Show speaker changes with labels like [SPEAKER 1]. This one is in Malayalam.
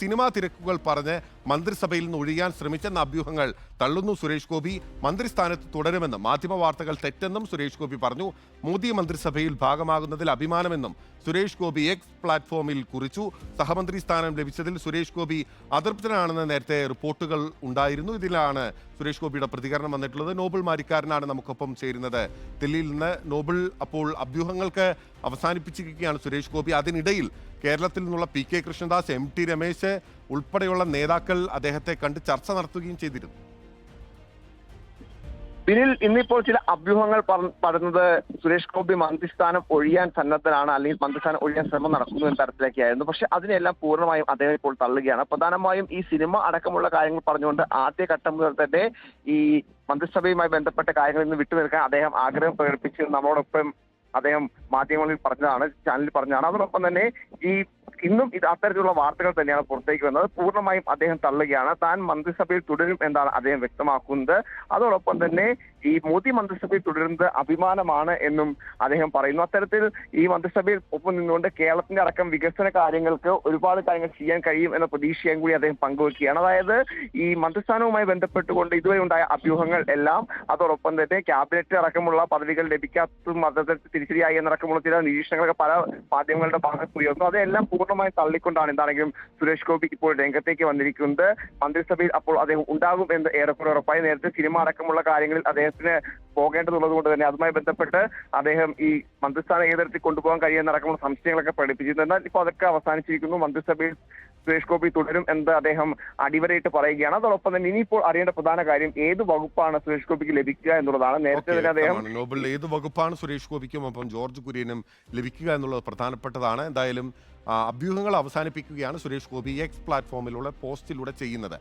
[SPEAKER 1] സിനിമാ തിരക്കുകൾ പറഞ്ഞ് മന്ത്രിസഭയിൽ നിന്ന് ഒഴിയാൻ ശ്രമിച്ചെന്ന അഭ്യൂഹങ്ങൾ തള്ളുന്നു സുരേഷ് ഗോപി. മന്ത്രിസ്ഥാനത്ത് തുടരുമെന്നും മാധ്യമ വാർത്തകൾ തെറ്റെന്നും സുരേഷ് ഗോപി പറഞ്ഞു. മോദി മന്ത്രിസഭയിൽ ഭാഗമാകുന്നതിൽ അഭിമാനമെന്നും സുരേഷ് ഗോപി എക്സ് പ്ലാറ്റ്ഫോമിൽ കുറിച്ചു. സഹമന്ത്രി സ്ഥാനം ലഭിച്ചതിൽ സുരേഷ് ഗോപി അതൃപ്തനാണെന്ന് നേരത്തെ റിപ്പോർട്ടുകൾ ഉണ്ടായിരുന്നു. ഇതിലാണ് സുരേഷ് ഗോപിയുടെ പ്രതികരണം വന്നിട്ടുള്ളത്. നോബിൾ മാരിക്കാരനാണ് നമുക്കൊപ്പം ചേരുന്നത് ദില്ലിയിൽ നിന്ന്. നോബിൾ, അപ്പോൾ അഭ്യൂഹങ്ങൾക്ക് അവസാനിപ്പിച്ചിരിക്കുകയാണ് സുരേഷ് ഗോപി. അതിനിടയിൽ കേരളത്തിൽ നിന്നുള്ള P K Krishnadas, M T Ramesh ഉൾപ്പെടെയുള്ള നേതാക്കൾ അദ്ദേഹത്തെ കണ്ട് ചർച്ച നടത്തുകയും ചെയ്തിരുന്നു.
[SPEAKER 2] ബിനിൽ, ഇന്നിപ്പോൾ ചില അഭ്യൂഹങ്ങൾ പറഞ്ഞത് സുരേഷ് ഗോപി മന്ത്രിസ്ഥാനം ഒഴിയാൻ സന്നദ്ധനാണ്, അല്ലെങ്കിൽ മന്ത്രിസ്ഥാനം ഒഴിയാൻ ശ്രമം നടക്കുന്നു എന്ന തരത്തിലേക്കായിരുന്നു. പക്ഷെ അതിനെല്ലാം പൂർണ്ണമായും അദ്ദേഹം ഇപ്പോൾ തള്ളുകയാണ്. പ്രധാനമായും ഈ സിനിമ അടക്കമുള്ള കാര്യങ്ങൾ പറഞ്ഞുകൊണ്ട് ആദ്യഘട്ടം മുതൽ തന്നെ ഈ മന്ത്രിസഭയുമായി ബന്ധപ്പെട്ട കാര്യങ്ങളിൽ നിന്ന് വിട്ടുനിൽക്കാൻ അദ്ദേഹം ആഗ്രഹം പ്രകടിപ്പിച്ച് നമ്മളോടൊപ്പം അദ്ദേഹം മാധ്യമങ്ങളിൽ പറഞ്ഞതാണ്, ചാനലിൽ പറഞ്ഞതാണ്. അതോടൊപ്പം തന്നെ ഇന്നും ഇത് അത്തരത്തിലുള്ള വാർത്തകൾ തന്നെയാണ് പുറത്തേക്ക് വന്നത്. പൂർണ്ണമായും അദ്ദേഹം തള്ളുകയാണ്. താൻ മന്ത്രിസഭയിൽ തുടരും എന്നാണ് അദ്ദേഹം വ്യക്തമാക്കുന്നത്. അതോടൊപ്പം തന്നെ ഈ മോദി മന്ത്രിസഭയിൽ തുടരുന്നത് അഭിമാനമാണ് എന്നും അദ്ദേഹം പറയുന്നു. അത്തരത്തിൽ ഈ മന്ത്രിസഭയിൽ ഒപ്പം നിന്നുകൊണ്ട് കേരളത്തിന്റെ അടക്കം വികസന കാര്യങ്ങൾക്ക് ഒരുപാട് കാര്യങ്ങൾ ചെയ്യാൻ കഴിയും എന്ന പ്രതീക്ഷയും കൂടി അദ്ദേഹം പങ്കുവെക്കുകയാണ്. അതായത് ഈ മന്ത്രിസ്ഥാനവുമായി ബന്ധപ്പെട്ടുകൊണ്ട് ഇതുവരെ ഉണ്ടായ അഭ്യൂഹങ്ങൾ എല്ലാം, അതോടൊപ്പം തന്നെ ക്യാബിനറ്റ് അടക്കമുള്ള പദവികൾ ലഭിക്കാത്തതും അദ്ദേഹത്തെ തിരിച്ചടിയായി എന്നടക്കമുള്ള ചില നിരീക്ഷണങ്ങളൊക്കെ പല മാധ്യമങ്ങളുടെ ഭാഗത്ത് ഉയർന്നു. അതെല്ലാം പൂർണ്ണമായി തള്ളിക്കൊണ്ടാണ് എന്താണെങ്കിലും സുരേഷ് ഗോപി ഇപ്പോൾ രംഗത്തേക്ക് വന്നിരിക്കുന്നത്. മന്ത്രിസഭയിൽ അപ്പോൾ അദ്ദേഹം ഉണ്ടാകും എന്ന് ഏറെക്കുറെ ഉറപ്പായി. നേരത്തെ സിനിമ അടക്കമുള്ള കാര്യങ്ങളിൽ അദ്ദേഹത്തിന് പോകേണ്ടതുള്ളത് കൊണ്ട് തന്നെ അതുമായി ബന്ധപ്പെട്ട് അദ്ദേഹം ഈ മന്ത്രിസ്ഥാനം ഏതെടുത്ത് കൊണ്ടുപോകാൻ കഴിയുമെന്നടക്കമുള്ള സംശയങ്ങളൊക്കെ പ്രകടിപ്പിച്ചിരുന്നു. എന്നാൽ ഇപ്പോൾ അതൊക്കെ അവസാനിച്ചിരിക്കുന്നു. മന്ത്രിസഭയിൽ സുരേഷ് ഗോപി തുടരും എന്ന് അദ്ദേഹം അടിവരയിട്ട് പറയുകയാണ്. അതോടൊപ്പം തന്നെ ഇനിയിപ്പോൾ അറിയേണ്ട പ്രധാന കാര്യം ഏത് വകുപ്പാണ് സുരേഷ് ഗോപിക്ക് ലഭിക്കുക എന്നുള്ളതാണ്. നേരത്തെ തന്നെ അദ്ദേഹം
[SPEAKER 1] ഏത് വകുപ്പാണ് സുരേഷ് ഗോപിക്കും ഒപ്പം ജോർജ് കുര്യനും ലഭിക്കുക എന്നുള്ളത് പ്രധാനപ്പെട്ടതാണ്. എന്തായാലും അഭ്യൂഹങ്ങൾ അവസാനിപ്പിക്കുകയാണ് സുരേഷ് ഗോപി എക്സ് പ്ലാറ്റ്ഫോമിലൂടെ പോസ്റ്റിലൂടെ ചെയ്യുന്നത്.